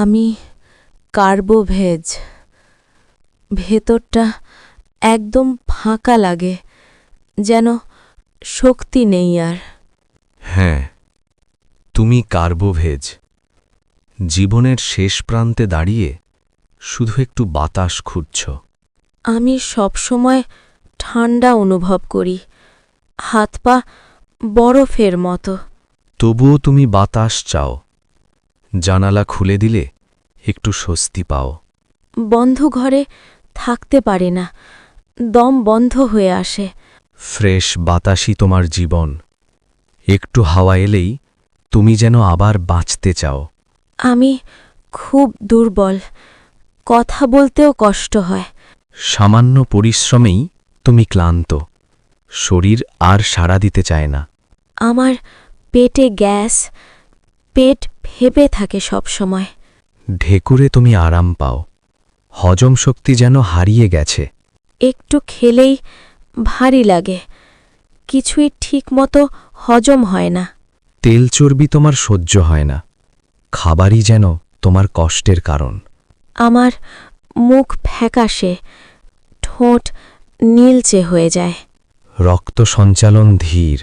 আমি কার্বোভেজ। ভেতরটা একদম ফাঁকা লাগে, যেন শক্তি নেই আর। হ্যাঁ, তুমি কার্বোভেজ। জীবনের শেষ প্রান্তে দাঁড়িয়ে শুধু একটু বাতাস খুঁজছ। আমি সবসময় ঠান্ডা অনুভব করি, হাত পা বরফের মতো। তবুও তুমি বাতাস চাও। জানালা খুলে দিলে একটু স্বস্তি পাও। বন্ধ ঘরে থাকতে পারি না, দম বন্ধ হয়ে আসে। ফ্রেশ বাতাসই তোমার জীবন। একটু হাওয়া এলেই তুমি যেন আবার বাঁচতে চাও। আমি খুব দুর্বল, কথা বলতেও কষ্ট হয়। সামান্য পরিশ্রমেই তুমি ক্লান্ত। শরীর আর সাড়া দিতে চায় না। আমার পেটে গ্যাস, পেট ভেপে থাকে সব সময়। ঢেকুরে তুমি আরাম পাও। হজম শক্তি যেন হারিয়ে গেছে। একটু খেলেই ভারী লাগে, কিছুই ঠিকমতো হজম হয় না। তেল চর্বি তোমার সহ্য হয় না। খাবারই যেন তোমার কষ্টের কারণ। আমার মুখ ফ্যাকাশে, ঠোঁট নীলচে হয়ে যায়। রক্ত সঞ্চালন ধীর।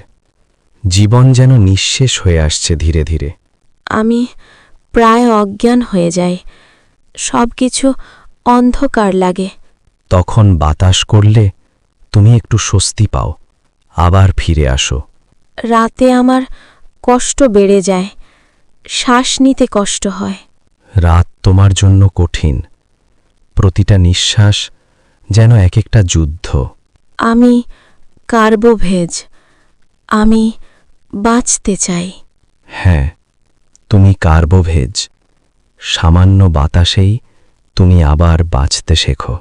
জীবন যেন নিঃশেষ হয়ে আসছে ধীরে ধীরে। আমি প্রায় অজ্ঞান হয়ে যাই, সব কিছু অন্ধকার লাগে। তখন বাতাস করলে তুমি একটু স্বস্তি পাও, আবার ফিরে আসো। রাতে আমার কষ্ট বেড়ে যায়, শ্বাস নিতে কষ্ট হয়। রাত তোমার জন্য কঠিন। প্রতিটা নিঃশ্বাস যেন এক একটা যুদ্ধ। আমি কার্বোভেজ, আমি বাঁচতে চাই। হ্যাঁ, তুমি কার্বোভেজ। সামান্য বাতাসেই তুমি আবার বাঁচতে শেখো।